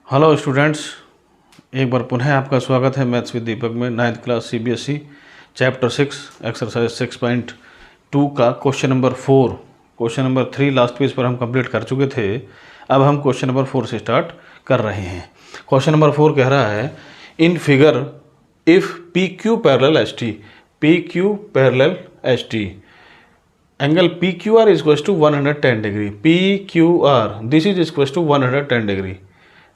Hello students, एक बार पुनः आपका स्वागत है मैथ्स विद दीपक में 9th class CBSE chapter 6 exercise 6.2 का question number 4। Question number 3 last page पर हम कंप्लीट कर चुके थे। अब हम क्वेश्चन नंबर 4 से स्टार्ट कर रहे हैं। क्वेश्चन नंबर 4 कह रहा है in figure if PQ parallel ST, PQ parallel ST, angle PQR is equal to 110 degree, PQR this is equal to 110 degree,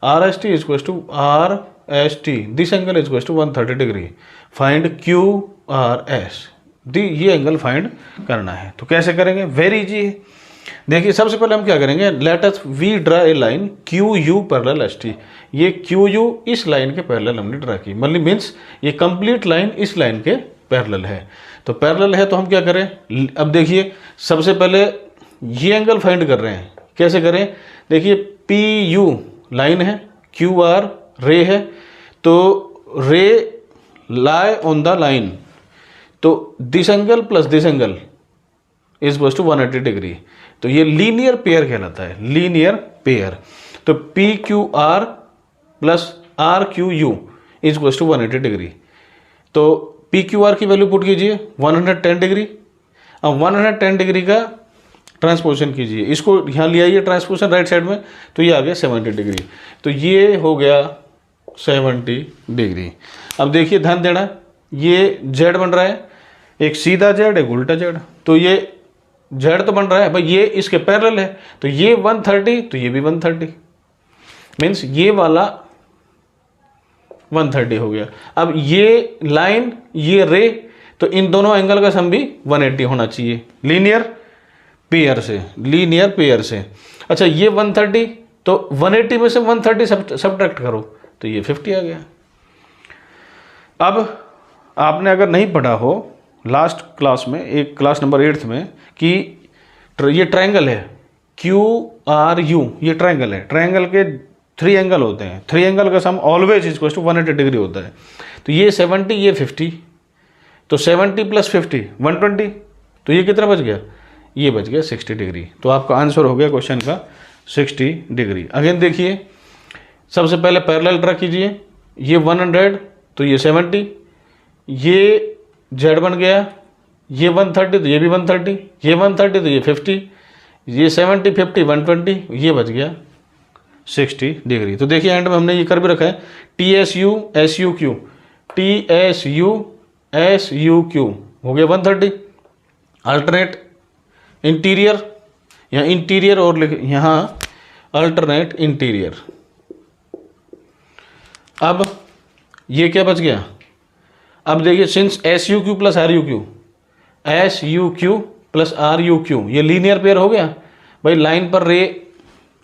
RST is equals to RST, this angle is equal to 130 degree, find QRS, ये angle find करना है। तो कैसे करेंगे? Very easy है। देखिए सबसे पहले हम क्या करेंगे, let us we draw a line QU parallel ST। ये QU इस लाइन के पैरेलल हमने ड्रा की, मतलब मीन्स ये कंप्लीट लाइन इस लाइन के पैरेलल है। तो पैरेलल है तो हम क्या करें, अब देखिए सबसे पहले ये एंगल फाइंड कर रहे हैं। कैसे करें? देखिए PU लाइन है, QR रे है, तो ray lie on the line, तो this angle plus this angle is equal to 180 degree. तो ये लीनियर पेयर कहलाता है, लीनियर पेयर। तो PQR plus RQU is equal to 180 degree. तो PQR की वैल्यू पुट कीजिए 110 डिग्री। अब 110 डिग्री का ट्रांसपोजिशन कीजिए, इसको यहाँ ले आइए ट्रांसपोजिशन राइट साइड में, तो ये आ गया 70 डिग्री। तो ये हो गया 70 डिग्री। अब देखिए ध्यान देना, ये जेड बन रहा है, एक सीधा जेड एक उल्टा जेड। तो ये जेड तो बन रहा है भाई, ये इसके पैरेलल है, तो ये 130 तो ये भी 130, मीन्स ये वाला 130 हो गया। अब ये लाइन ये रे, तो इन दोनों एंगल का सम भी 180 होना चाहिए लीनियर पेयर से, लीनियर पेयर से। अच्छा ये 130, तो 180 में से 130 सब्ट्रैक्ट करो, तो ये 50 आ गया। अब आपने अगर नहीं पढ़ा हो लास्ट क्लास में, एक क्लास नंबर 8th में, कि ये ट्रायंगल है QRU, ये ट्रायंगल है, ट्रायंगल के 3 एंगल होते हैं, 3 एंगल का sum always is equal to 180 degree होता है। तो ये 70 ये 50, तो 70 प्लस 50 120, तो ये कितना बच गया? ये बच गया 60 डिग्री। तो आपका आंसर हो गया क्वेश्चन का 60 डिग्री। अगेन देखिए सबसे पहले पैरेलल ड्रा कीजिए, ये 100 तो ये 70, ये जेड बन गया, ये 130 तो ये भी 130, ये 130 तो ये 50, ये 70 50 120, ये बच गया 60 डिग्री। तो देखिए एंड में हमने ये कर भी रखा है TSU SUQ, TSU SUQ हो गया 130। अल्टरनेट इंटीरियर, यहाँ इंटीरियर और लिख, यहाँ अल्टरनेट इंटीरियर। अब ये क्या बच गया? अब देखिए since SUQ plus RUQ, SUQ plus RUQ ये लीनियर पेयर हो गया। भाई लाइन पर रे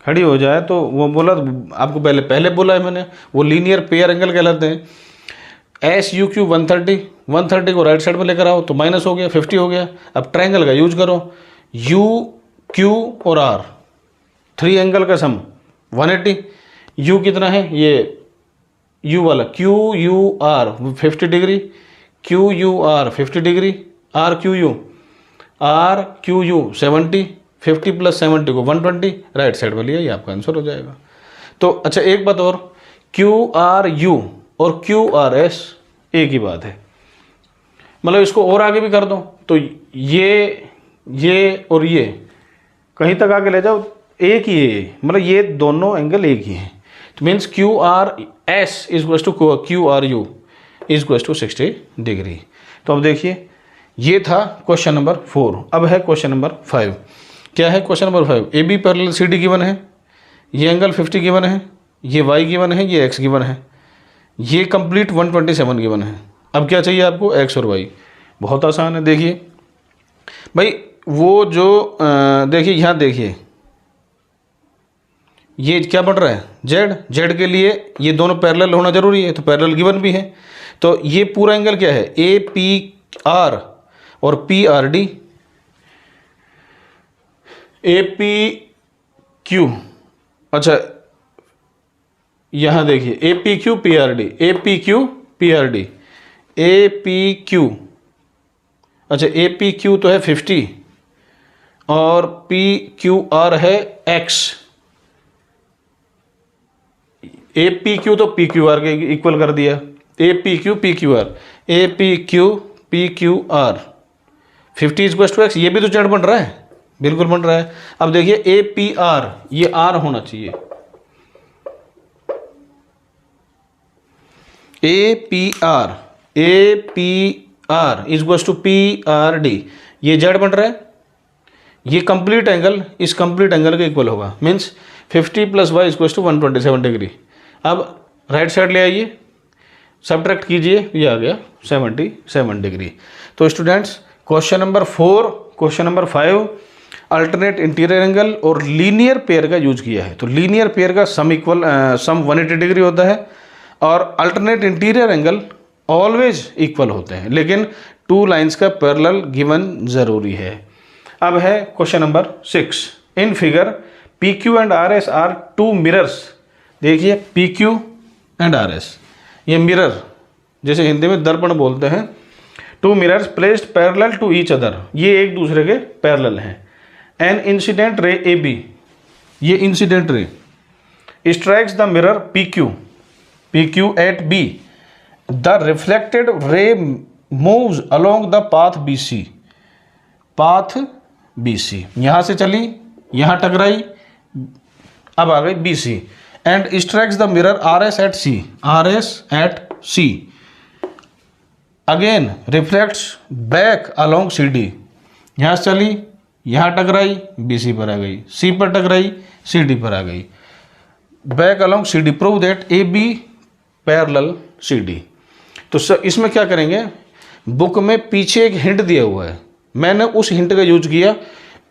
खड़ी हो जाए तो वो बोला, आपको पहले बोला है मैंने, वो लीनियर पेयर एंगल कहलाते हैं। SUQ 130 को राइट साइड में लेकर आओ तो माइनस हो गया, 50 हो गया। अब ट्रायंगल का यूज करो, U Q और R 3 एंगल का सम 180। U कितना है? ये U वाला QUR 50 degree, QUR 50 degree, RQU 70, 50 plus 70 को 120 राइट साइड में लिया, ये आपका आंसर हो जाएगा। तो अच्छा एक बात और, QRU और QRS एक ही बात है, मतलब इसको और आगे भी कर दो, तो ये और ये कहीं तक आगे ले जाओ, एक ही है, मतलब ये दोनों एंगल एक ही हैं। तो means QRS is equal to QRU is equal to 60 degree. तो अब देखिए ये था क्वेश्चन नंबर 4। अब है क्वेश्चन नंबर 5। क्या है question number 5? AB parallel CD given है, ये एंगल 50 गिवन है, ये Y गिवन है, ये X गिवन है, ये कंप्लीट 127 गिवन है। अब क्या चाहिए आपको? X और Y। बहुत आसान है। देखिए भाई वो जो देखिए यहाँ देखिए ये क्या बन रहा है? जेड के लिए ये दोनों पैरेलल होना जरूरी है, तो पैरेलल गिवन भी है। तो ये पूरा एंगल क्या है? APR और PRD, APQ। अच्छा यहाँ देखिए APQ PRD, APQ PRD, APQ। अच्छा APQ तो है 50 और PQR है X। ए पी क्यू तो पी क्यू आर के इक्वल कर दिया, A P Q P Q R, A P Q P Q R 50 equal to X, ये भी तो जेड बन रहा है, बिल्कुल बन रहा है। अब देखिए ए पी आर, ये आर होना चाहिए, A P R equal to P R D, ये जेड बन रहा है, ये कंप्लीट एंगल इस कंप्लीट एंगल के इक्वल होगा, means 50 plus Y equal to 127 degree. अब राइट साइड ले आइए, सब्ट्रैक्ट कीजिए, ये आ गया 77 डिग्री। तो students question number 4, question number 5 alternate interior angle और लीनियर पेयर का यूज किया है। तो लीनियर पेयर का सम 180 डिग्री होता है और alternate interior angle always equal होते हैं, लेकिन टू लाइंस का पैरेलल गिवन जरूरी है। अब है question number 6। In figure P Q and R S are two mirrors. देखिए P Q and R S, ये मिरर जैसे हिंदी में दर्पण बोलते हैं, two mirrors placed parallel to each other, ये एक दूसरे के पैरेलल हैं। An incident ray A B, ये incident ray strikes the mirror P Q at B, the reflected ray moves along the path B C, यहां से चली, यहां टकराई, अब आ गई B C, and strikes the mirror R S at C, again reflects back along C D, यहां से चली, यहां टकराई, बी सी पर आ गई, सी पर टकराई, सी डी पर आ गई, back along C D, prove that A B parallel C D. तो इसमें क्या करेंगे, बुक में पीछे एक हिंट दिया हुआ है, मैंने उस हिंट का यूज किया,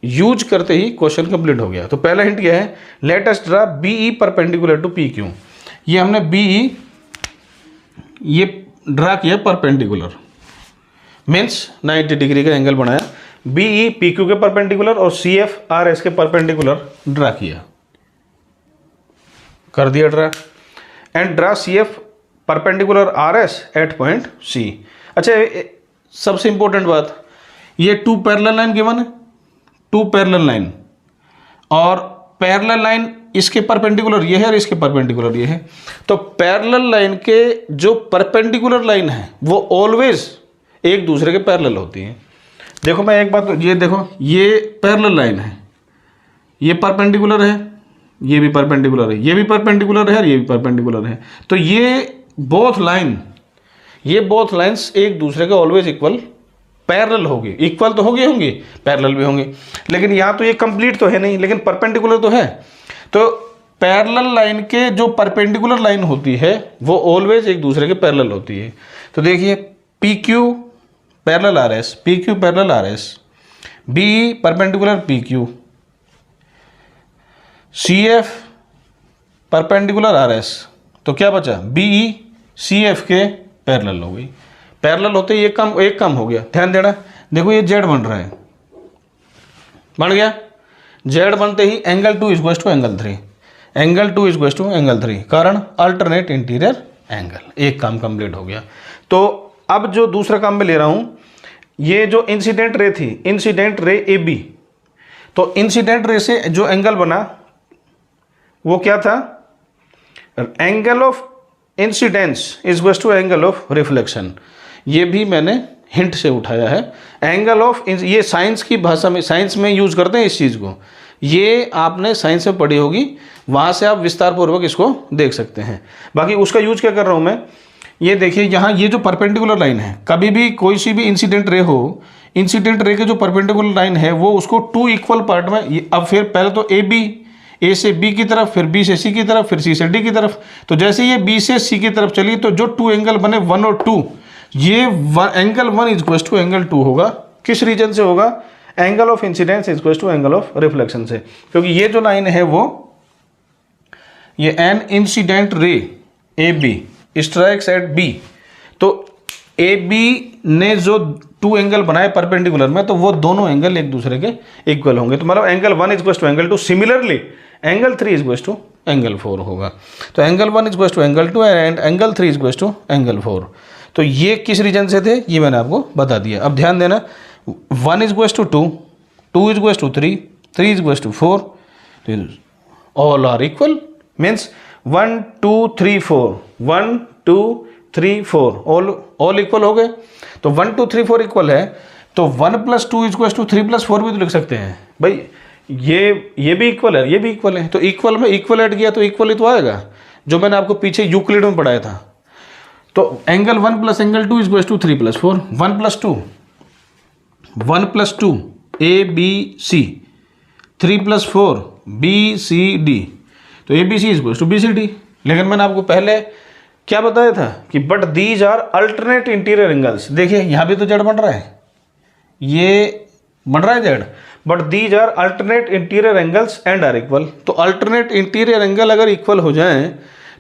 यूज करते ही क्वेश्चन कंप्लीट हो गया। तो पहला हिंट क्या है, let us draw B E perpendicular to P Q, ये हमने बीई ये ड्रा किया परपेंडिकुलर, मीन्स 90 डिग्री का एंगल बनाया, बीई पी क्यू के परपेंडिकुलर और सी एफ आर एस के परपेंडिकुलर ड्रा किया, कर दिया draw, and draw C F perpendicular R S at point C. अच्छा सबसे इंपॉर्टेंट बात, ये टू पैरेलल लाइन गिवन है, टू पैरेलल लाइन, और पैरेलल लाइन इसके परपेंडिकुलर ये है और इसके परपेंडिकुलर ये है। तो पैरेलल लाइन के जो परपेंडिकुलर लाइन है वो ऑलवेज एक दूसरे के पैरेलल होती हैं। देखो मैं एक बात, ये देखो ये पैरेलल लाइन है, ये परपेंडिकुलर है, ये भी परपेंडिकुलर है, ये भी परपेंडिकुलर है और ये भी परपेंडिकुलर है। तो ये बोथ लाइन्स एक दूसरे के ऑलवेज इक्वल पैरेलल होगी, इक्वल तो होंगे पैरेलल भी होंगे, लेकिन यहाँ तो ये कंप्लीट तो है नहीं, लेकिन परपेंडिकुलर तो है। तो पैरेलल लाइन के जो परपेंडिकुलर लाइन होती है वो ऑलवेज एक दूसरे के पैरेलल होती है। तो देखिए P Q parallel R S, P Q parallel R S, B perpendicular P Q, C F perpendicular R S, तो क्या बचा, बीई सी एफ के पैरेलल हो गई। पैरेलल होते ही एक काम हो गया, ध्यान देना। देखो ये जेड बन रहा है, बन गया, जेड बनते ही angle 2 equal to angle 3, angle 2 equal to angle 3, कारण अल्टरनेट इंटीरियर एंगल, एक काम कंप्लीट हो गया। तो अब जो दूसरा काम मैं ले रहा हूं, ये जो इंसिडेंट रे थी, इंसिडेंट रे ए बी, तो इंसिडेंट रे से जो एंगल बना वो क्या था, angle of incidence equal to angle of reflection, ये भी मैंने हिंट से उठाया है। एंगल ऑफ, ये साइंस की भाषा में, साइंस में यूज करते हैं इस चीज़ को, ये आपने साइंस में पढ़ी होगी, वहाँ से आप विस्तार पूर्वक इसको देख सकते हैं। बाकी उसका यूज क्या कर रहा हूँ मैं, ये देखिए यहाँ ये जो परपेंडिकुलर लाइन है, कभी भी कोई सी भी इंसिडेंट रे हो, इंसिडेंट रे के जो परपेंडिकुलर लाइन है वो उसको 2 इक्वल पार्ट में, अब फिर पहले तो ए से बी की तरफ, फिर बी से सी की तरफ, फिर सी से डी की तरफ। तो जैसे ये बी से सी की तरफ चली तो जो 2 एंगल बने 1 और 2, ये एंगल 1 इक्वल टू एंगल 2 होगा। किस रीजन से होगा, angle of incidence equal to angle of reflection से, क्योंकि ये जो लाइन है वो ये an incident ray A B strikes at B, तो ए बी ने जो 2 एंगल बनाए परपेंडिकुलर में, तो वो दोनों एंगल एक दूसरे के इक्वल होंगे। तो मतलब angle 1 equal to angle 2, similarly angle 3 equal to angle 4 होगा। तो angle 1 equal to angle 2 and angle 3 equal to angle 4। तो ये किस रीजन से थे ये मैंने आपको बता दिया। अब ध्यान देना, 1 equal to 2, 2 equal to 3, 3 equal to 4, all are equal, means 1 2 3 4, 1 2 3 4 all equal हो गए। तो 1 2 3 4 इक्वल है, तो 1 + 2 = 3 + 4 भी तो लिख सकते हैं भाई। ये भी इक्वल है, ये भी इक्वल है, तो इक्वल में इक्वल ऐड किया तो इक्वल ही तो आएगा, जो मैंने आपको पीछे यूक्लिड में पढ़ाया था। तो एंगल 1 + एंगल 2 = 3 + 4, 1 + 2 ABC, 3 + 4 BCD, तो ABC = BCD। लेकिन मैंने आपको पहले क्या बताया था कि but these are alternate interior angles. देखिए यहाँ भी तो जेड बन रहा है, ये बन रहा है Z, but these are alternate interior angles and are equal. तो अल्टरनेट इंटीरियर एंगल अगर इक्वल हो जाएं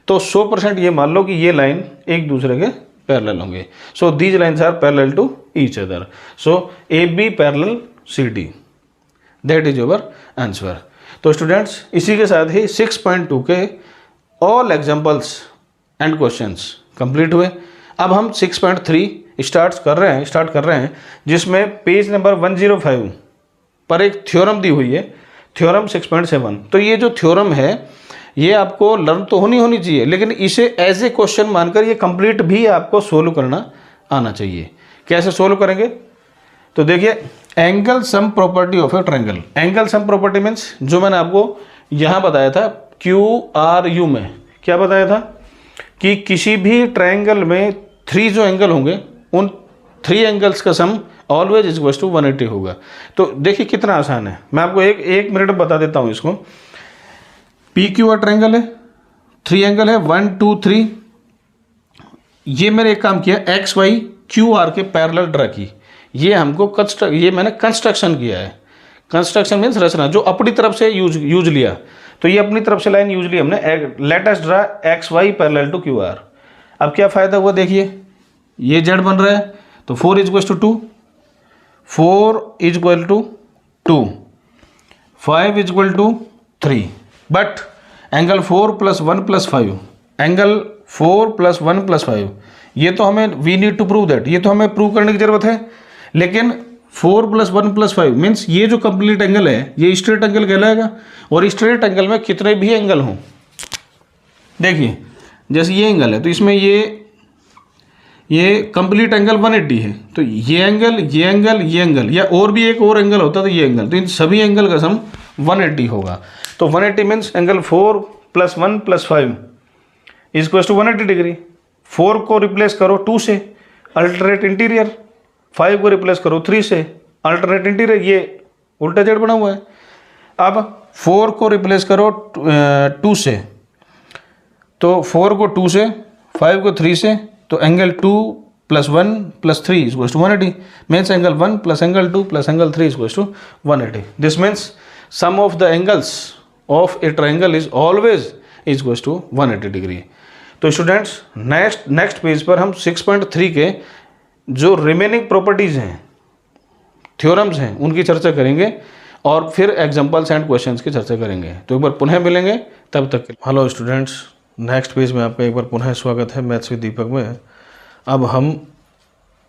तो 100% ये मान लो कि ये लाइन एक दूसरे के पैरेलल होंगे। So these lines are parallel to each other, so AB parallel CD, that is your answer. तो स्टूडेंट्स इसी के साथ ही 6.2 के all examples and questions complete हुए। अब हम 6.3 स्टार्ट कर रहे हैं जिसमें पेज नंबर 105 पर एक थ्योरम दी हुई है, थ्योरम 6.7। तो ये जो थ्योरम है ये आपको लर्न तो होनी चाहिए, लेकिन इसे एज ए क्वेश्चन मानकर ये कंप्लीट भी आपको सोल्व करना आना चाहिए। कैसे सोल्व करेंगे? तो देखिए, angle sum property of a triangle. Angle sum property means जो मैंने आपको यहाँ बताया था QRU में, क्या बताया था कि किसी भी ट्रायंगल में 3 जो एंगल होंगे उन 3 एंगल्स का सम ऑलवेज इक्वल्स टू 180 होगा। तो देखिए कितना आसान है, मैं आपको एक मिनट में बता देता हूँ इसको। PQR ट्रायंगल है, 3 एंगल है 1 2 3। ये मैंने एक काम किया, XY QR के पैरेलल ड्रा की, ये हमको ये मैंने कंस्ट्रक्शन किया है। कंस्ट्रक्शन मीन्स रचना, जो अपनी तरफ से यूज लिया। तो ये अपनी तरफ से लाइन यूज ली हमने, let us draw XY parallel to QR। अब क्या फायदा हुआ देखिए, ये Z बन रहा है तो 4 = 2, 4 = 2, 5 = 3। बट एंगल 4 + 1 + 5, एंगल 4 + 1 + 5, ये तो हमें we need to prove that, ये तो हमें प्रूव करने की जरूरत है। लेकिन 4 + 1 + 5 मीन्स ये जो कंप्लीट एंगल है ये स्ट्रेट एंगल कहलाएगा। और स्ट्रेट एंगल में कितने भी एंगल हों, देखिए जैसे ये एंगल है तो इसमें ये कंप्लीट एंगल 180 है, तो ये एंगल ये एंगल ये एंगल, या और भी एक और एंगल होता तो ये एंगल, तो इन सभी एंगल का सम 180 होगा। तो 180 मीन्स एंगल 4 + 1 + 5 = 180 डिग्री। 4 को रिप्लेस करो 2 से, अल्टरनेट इंटीरियर। 5 को रिप्लेस करो 3 से, अल्टरनेट इंटीरियर। ये उल्टा जेड बना हुआ है। अब 4 को रिप्लेस करो 2 से, तो 4 को 2 से, 5 को 3 से, तो एंगल 2 + 1 + 3 = 180 means angle 1 + angle 2 + angle 3 = 180। This means sum of the angles of a triangle is always equals to 180 degree. तो स्टूडेंट्स नेक्स्ट पेज पर हम 6.3 के जो रिमेनिंग प्रॉपर्टीज हैं, थ्योरम्स हैं, उनकी चर्चा करेंगे और फिर एग्जांपल्स एंड क्वेश्चंस की चर्चा करेंगे। तो एक बार पुनः मिलेंगे, तब तक हेलो स्टूडेंट्स, नेक्स्ट पेज में आपका एक बार पुनः स्वागत है मैथ्स विद दीपक में। अब हम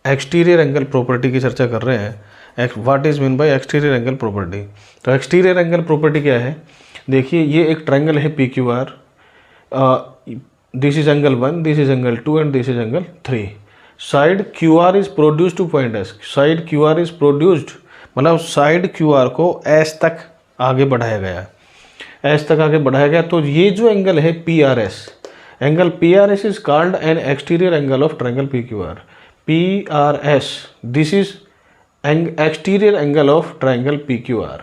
एक्सटीरियर एंगल प्रॉपर्टी की चर्चा कर रहे हैं। What is mean by exterior angle property? तो एक्सटीरियर एंगल प्रॉपर्टी क्या है? देखिए, ये एक ट्रायंगल है PQR, this is angle 1, this is angle 2 and this is angle 3। Side QR is produced two point S। Side QR is produced मतलब side QR को S तक आगे बढ़ाया गया, S तक आगे बढ़ाया गया। तो ये जो एंगल है PRS, angle PRS is called an exterior angle of triangle PQR। PRS, this is exterior angle of triangle PQR।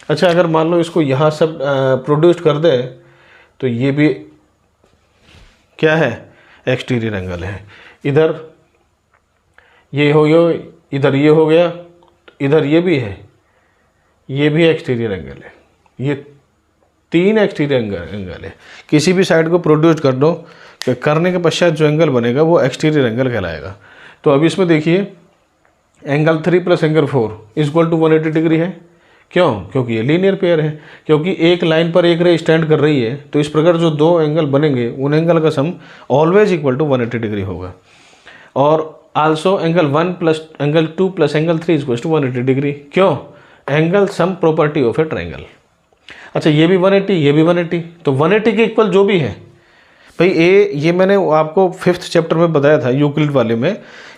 अच्छा, अगर मान लो इसको यहाँ सब प्रोड्यूस कर दे तो ये भी क्या है? एक्सटीरियर एंगल है। इधर ये हो गया, इधर ये हो गया, इधर ये भी है, ये भी एक्सटीरियर एंगल है। ये 3 एक्सटीरियर एंगल है। किसी भी साइड को प्रोड्यूस कर दो, करने के पश्चात जो एंगल बनेगा वो एक्सटीरियर एंगल कहलाएगा। तो अब इसमें देखिए, एंगल 3 + एंगल 4 = 180 डिग्री है। क्यों? क्योंकि ये लीनियर पेयर है, क्योंकि एक लाइन पर एक रे स्टैंड कर रही है। तो इस प्रकार जो 2 एंगल बनेंगे उन एंगल का sum always equal to 180 degree होगा। और also angle 1 + angle 2 + angle 3 = 180 degree. क्यों? Angle sum property of a triangle. अच्छा, ये भी 180, ये भी 180, तो 180 के इक्वल जो भी है भाई ये मैंने आपको 5th चैप्टर में बताया था यूक्लिड वाले में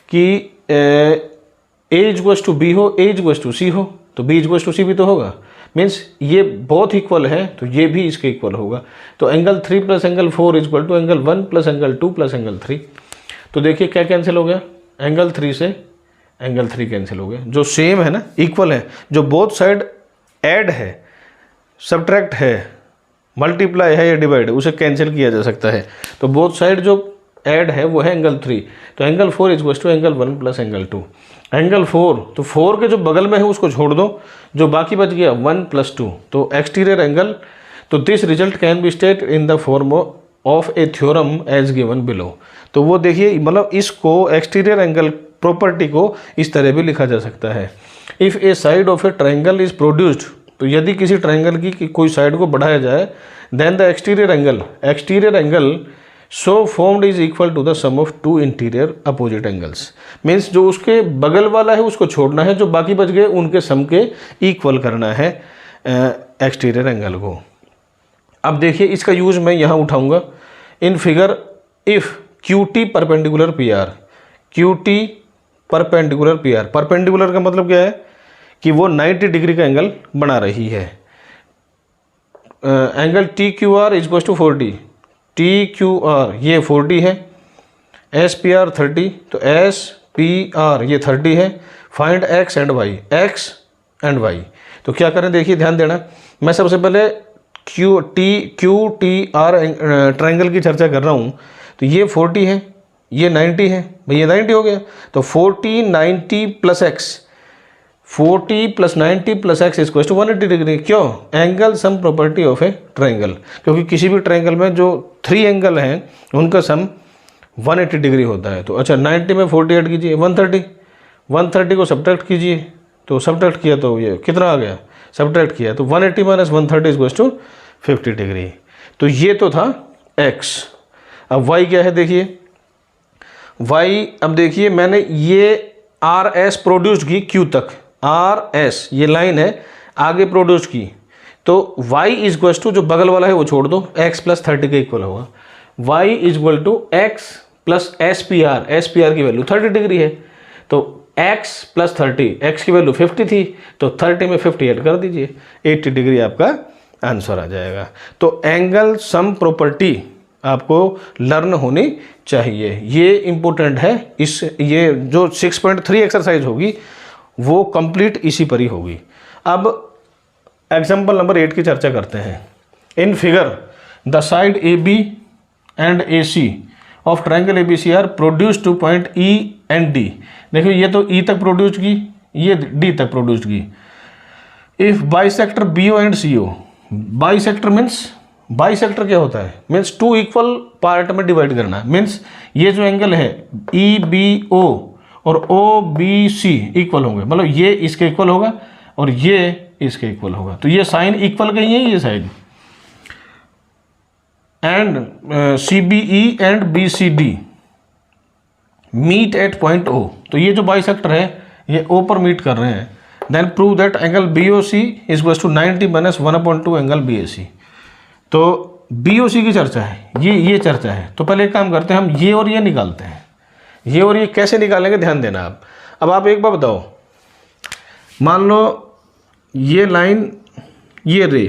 कि ए इक्वल्स टू बी हो, ए इक्वल्स टू सी हो, तो बी इक्वल्स टू सी भी तो होगा। मीन्स ये बहुत इक्वल है तो ये भी इसके इक्वल होगा। तो angle 3 plus angle 4 equal to angle 1 plus angle 2 plus angle 3। तो देखिए क्या कैंसिल हो गया, एंगल 3 से एंगल 3 कैंसिल हो गया। जो सेम है ना, इक्वल है, जो बोथ साइड ऐड है, सब्ट्रैक्ट है, मल्टीप्लाई है या डिवाइड है, उसे कैंसिल किया जा सकता है। तो बोथ साइड जो ऐड है वो है एंगल 3। तो angle 4 equal to angle 1 plus angle 2। Angle 4, तो 4 के जो बगल में है उसको छोड़ दो, जो बाकी बच गया 1 प्लस 2, तो एक्सटीरियर एंगल। तो this result can be state in the form of a theorem as given below. तो वो देखिए, मतलब इसको एक्सटीरियर एंगल प्रॉपर्टी को इस तरह भी लिखा जा सकता है। If A side of a triangle is produced, तो यदि किसी ट्राइंगल की कोई साइड को बढ़ाया जाए, then the exterior angle so formed is equal to the sum of two interior opposite angles. Means जो उसके बगल वाला है उसको छोड़ना है, जो बाकी बच गए उनके सम के इक्वल करना है एक्सटीरियर एंगल को। अब देखिए इसका यूज मैं यहाँ उठाऊंगा इन figure. If Q T perpendicular P R, Q T perpendicular P R, perpendicular का मतलब क्या है कि वो 90 डिग्री का एंगल बना रही है। Angle T Q R is to 40, T Q R ये 40 है, एस पी आर 30, तो एस पी आर ये 30 है। Find x and y, x and y. तो क्या करें, देखिए ध्यान देना, मैं सबसे पहले क्यू टी आर ट्राइंगल की चर्चा कर रहा हूँ। तो ये 40 है, ये 90 है, भाई ये 90 हो गया। तो 40 90 plus X, 40 plus 90 plus X equal to 180 degree. क्यों? Angle sum property of a triangle, क्योंकि किसी भी ट्राइंगल में जो 3 एंगल हैं उनका सम 180 डिग्री होता है। तो अच्छा 90 में 40 ऐड कीजिए 130 को सब्ट्रैक्ट कीजिए, तो सब्ट्रैक्ट किया तो ये कितना आ गया, सब्ट्रैक्ट किया तो 180 माइनस 130 इक्वल टू 50 डिग्री। तो ये तो था x। अब y क्या है देखिए, y अब देखिए मैंने ये आर एस प्रोड्यूस की q तक, आर एस ये लाइन है आगे प्रोड्यूस की, तो y इज इक्वल टू जो बगल वाला है वो छोड़ दो, x प्लस 30 के इक्वल होगा। y is equal to x plus S P R की वैल्यू 30 डिग्री है, तो x प्लस 30, x की वैल्यू 50 थी, तो 30 में 50 ऐड कर दीजिए, 80 डिग्री आपका आंसर आ जाएगा। तो एंगल सम प्रॉपर्टी आपको लर्न होनी चाहिए, ये इम्पोर्टेंट है। ये जो 6.3 एक्सरसाइज होगी वो कंप्लीट इसी पर ही होगी। अब एग्जाम्पल नंबर 8 की चर्चा करते हैं। In figure the side A B and A C of triangle A B C are produce to point E and D. देखो ये तो ई तक प्रोड्यूस की, ये डी तक प्रोड्यूस की। If bisector B O and C O, bisector means, bisector क्या होता है, मीन्स 2 इक्वल पार्ट में डिवाइड करना। मीन्स ये जो एंगल है ई बी ओ और ओ बी सी इक्वल होंगे, मतलब ये इसके इक्वल होगा और ये इसके इक्वल होगा, तो ये साइन इक्वल कहीं है ये side. And C B E and B C D meet at point O, तो ये जो बाइसेक्टर है ये ओ पर मीट कर रहे हैं। Then prove that angle B O C is equal to 90 minus 1/2 angle B A C. तो बी ओ सी की चर्चा है, ये चर्चा है। तो पहले एक काम करते हैं, हम ये और ये निकालते हैं। ये और ये कैसे निकालेंगे ध्यान देना आप। अब आप एक बार बताओ, मान लो ये लाइन ये रे,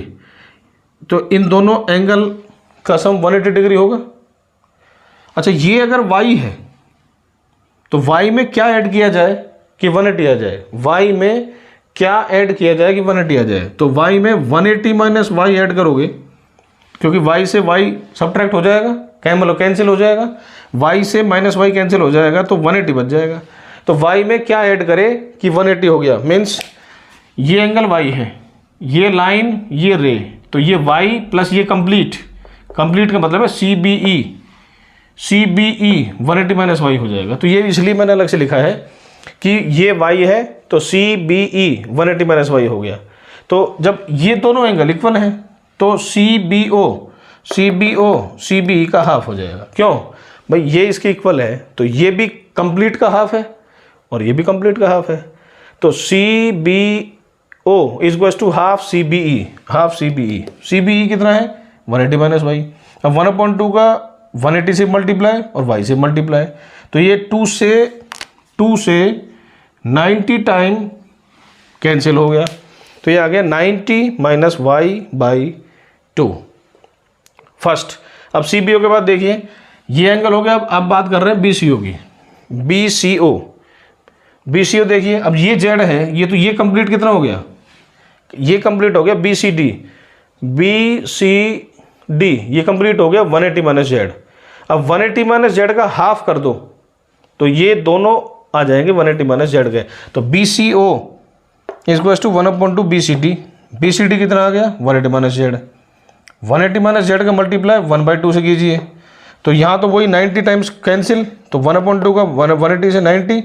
तो इन दोनों एंगल का सम 180 डिग्री होगा। अच्छा ये अगर y है तो y में क्या ऐड किया जाए कि 180 आ जाए, y में क्या ऐड किया जाए कि 180 आ जाए, तो y में 180 माइनस y ऐड करोगे, क्योंकि y से y सब्ट्रैक्ट हो जाएगा, क्या मतलब कैंसिल हो जाएगा, y से माइनस y कैंसिल हो जाएगा तो 180 बच जाएगा। तो y में क्या ऐड करे कि 180 हो गया, मीन्स ये एंगल y है, ये लाइन ये रे, तो ये y प्लस ये कंप्लीट का मतलब है C B E 180 minus y हो जाएगा। तो ये इसलिए मैंने अलग से लिखा है कि ये y है तो C B E 180 minus y हो गया। तो जब ये दोनों एंगल इक्वल हैं तो सी बी ई का हाफ हो जाएगा। क्यों भाई, ये इसके इक्वल है तो ये भी कंप्लीट का हाफ है और ये भी कंप्लीट का हाफ है, तो C B O is equal to half C B E कितना है 180 माइनस वाई। अब 1/2 का 180 से मल्टीप्लाई और y से मल्टीप्लाई, तो ये 2 से 90 टाइम कैंसिल हो गया, तो ये आ गया 90 माइनस y/2 फर्स्ट। अब CBO के बाद देखिए ये एंगल हो गया। अब बात कर रहे हैं BCO की। BCO देखिए, अब ये Z है, ये तो ये कंप्लीट कितना हो गया, ये कंप्लीट हो गया BCD ये कंप्लीट हो गया 180 माइनस Z। अब 180 माइनस Z का हाफ कर दो तो ये दोनों आ जाएंगे 180 माइनस Z के, तो BCO इक्वल्स टू 1/2 BCD कितना आ गया 180 माइनस Z। 180 माइनस Z का मल्टीप्लाई 1/2 से कीजिए, तो यहाँ तो वही 90 टाइम्स कैंसिल, तो 1/2 का 180 से 90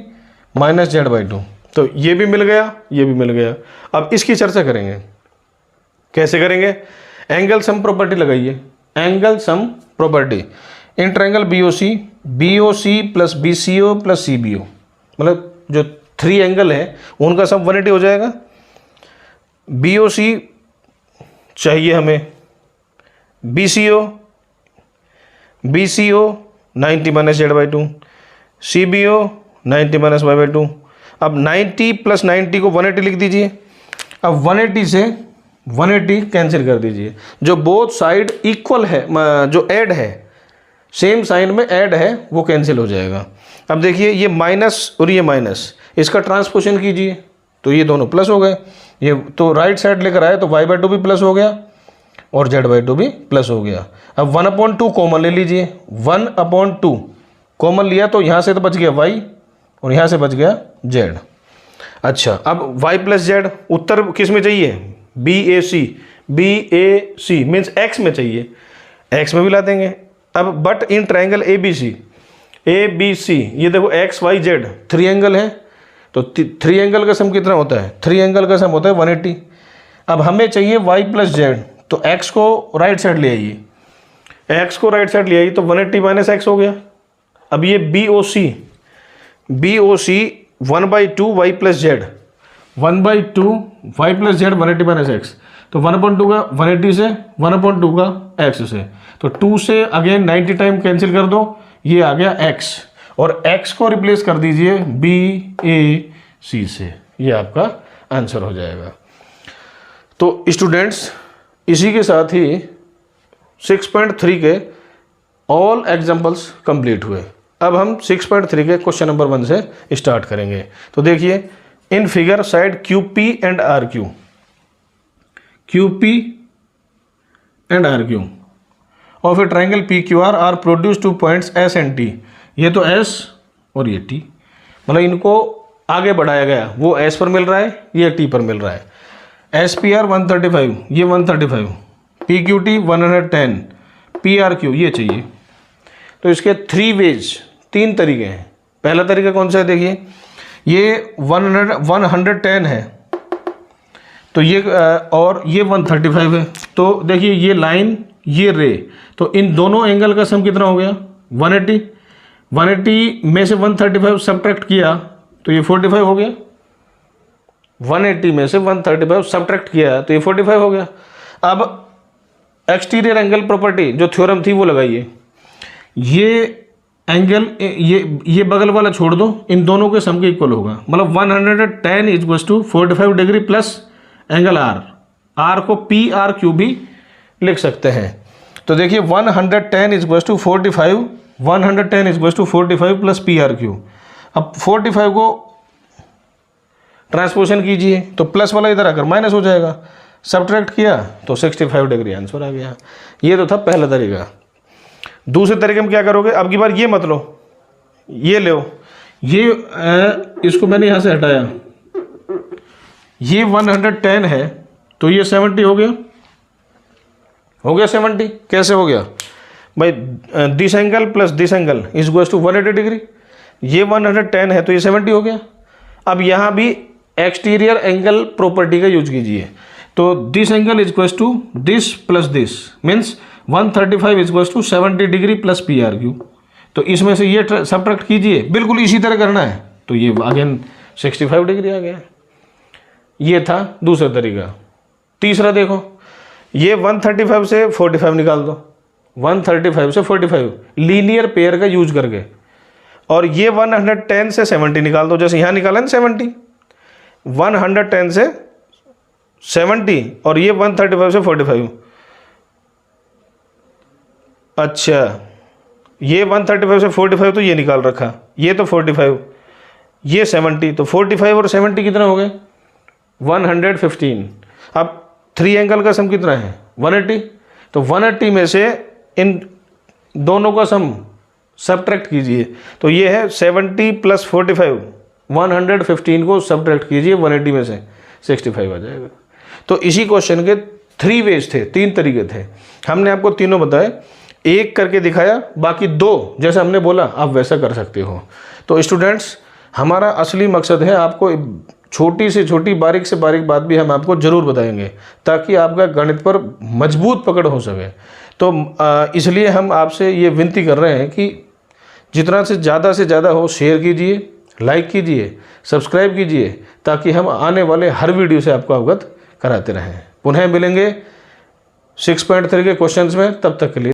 माइनस Z/2, तो ये भी मिल गया, ये भी मिल गया। अब इसकी चर्चा करेंगे, कैसे करेंगे, एंगल सम प्रॉपर्टी लगाइए। Angle sum property in triangle BOC plus BCO plus CBO, मतलब जो 3 एंगल है उनका सम 180 हो जाएगा। BOC चाहिए हमें, BCO 90 minus Z/2, CBO 90 minus y/2। अब 90 प्लस 90 को 180 लिख दीजिए। अब 180 से 180 कैंसिल कर दीजिए, जो बोथ साइड इक्वल है, जो ऐड है सेम साइन में ऐड है वो कैंसिल हो जाएगा। अब देखिए ये माइनस और ये माइनस, इसका ट्रांसपोजिशन कीजिए तो ये दोनों प्लस हो गए, ये तो राइट साइड लेकर आए तो y/2 भी प्लस हो गया और Z/2 भी प्लस हो गया। अब 1/2 कॉमन ले लीजिए, 1/2 कॉमन लिया तो यहाँ से तो बच गया y और यहाँ से बच गया Z। अच्छा, अब y प्लस Z उत्तर किस में चाहिए, BAC मीन्स x में चाहिए, x में भी ला देंगे। अब बट इन ट्रायंगल ABC ये देखो x y z 3 एंगल है, तो 3 एंगल का सम कितना होता है, 3 एंगल का सम होता है 180। अब हमें चाहिए y प्लस z, तो x को राइट साइड ले आइए, x को राइट साइड ले आइए तो 180 माइनस x हो गया। अब ये BOC 1/2 y plus z, 1/2 y plus z 180 minus x, तो 1/2 का 180 से 1/2 का x से, तो 2 से अगेन 90 टाइम कैंसिल कर दो, ये आ गया x और x को रिप्लेस कर दीजिए BAC से, ये आपका आंसर हो जाएगा। तो स्टूडेंट्स इसी के साथ ही 6.3 के ऑल एग्जाम्पल्स कंप्लीट हुए। अब हम 6.3 के क्वेश्चन नंबर 1 से स्टार्ट करेंगे। तो देखिए in figure side QP and RQ of a triangle PQR are produce 2 points S and T। ये तो S और ये T, मतलब इनको आगे बढ़ाया गया, वो S पर मिल रहा है, ये T पर मिल रहा है। SPR 135, ये 135, PQT 110, PRQ ये चाहिए। तो इसके 3 वेज, 3 तरीके हैं। पहला तरीका कौन सा है, देखिए ये 110 है तो ये और ये 135 है, तो देखिए ये लाइन ये रे, तो इन दोनों एंगल का सम कितना हो गया 180। 180 में से 135 सब्ट्रैक्ट किया तो ये 45 हो गया। 180 में से 135 सब्ट्रैक्ट किया तो ये 45 हो गया। अब एक्सटीरियर एंगल प्रॉपर्टी जो थ्योरम थी वो लगाइए। ये एंगल ये बगल वाला छोड़ दो, इन दोनों के सम के इक्वल होगा, मतलब 110 equals to 45 degree plus angle R को PRQ भी लिख सकते हैं। तो देखिए 110 equals to 45, 110 equals to 45 plus PRQ। अब 45 को ट्रांसपोजिशन कीजिए तो प्लस वाला इधर आकर माइनस हो जाएगा, सब्ट्रैक्ट किया तो 65 डिग्री आंसर आ गया। ये तो था पहला तरीका। दूसरे तरीके में क्या करोगे, अब की बार ये मत लो, ये लो, ये इसको मैंने यहाँ से हटाया, ये 110 है तो ये 70 हो गया, 70। कैसे हो गया भाई, this angle plus this angle is goes to 180 degree, ये 110 है तो ये 70 हो गया। अब यहाँ भी एक्सटीरियर एंगल प्रॉपर्टी का यूज कीजिए, तो this angle is equals to this plus this means 135 is equals to 70 degree plus PRQ। तो इसमें से ये सब्ट्रैक्ट कीजिए, बिल्कुल इसी तरह करना है, तो ये अगेन 65 डिग्री आ गया। ये था दूसरा तरीका। तीसरा देखो, ये 135 से 45 निकाल दो, 135 से 45 लीनियर पेयर का यूज करके, और ये 110 से 70 निकाल दो, जैसे यहाँ निकाला ना 70, 110 से 70 और ये 135 से 45। अच्छा, ये 135 से 45 तो ये निकाल रखा, ये तो 45, ये 70, तो 45 और 70 कितना हो गए 115। अब 3 एंगल का सम कितना है 180, तो 180 में से इन दोनों का सम सब्ट्रैक्ट कीजिए, तो ये है 70 प्लस 45, 115 को सब्ट्रैक्ट कीजिए 180 में से 65 आ जाएगा। तो इसी क्वेश्चन के 3 वेज थे, 3 तरीके थे, हमने आपको तीनों बताए, एक करके दिखाया, बाकी 2 जैसा हमने बोला आप वैसा कर सकते हो। तो स्टूडेंट्स, हमारा असली मकसद है आपको छोटी से छोटी बारीक से बारीक बात भी हम आपको ज़रूर बताएंगे ताकि आपका गणित पर मजबूत पकड़ हो सके। तो इसलिए हम आपसे ये विनती कर रहे हैं कि जितना से ज़्यादा हो शेयर कीजिए, लाइक कीजिए, सब्सक्राइब कीजिए, ताकि हम आने वाले हर वीडियो से आपको अवगत कराते रहें। पुनः मिलेंगे 6.3 के क्वेश्चंस में, तब तक के लिए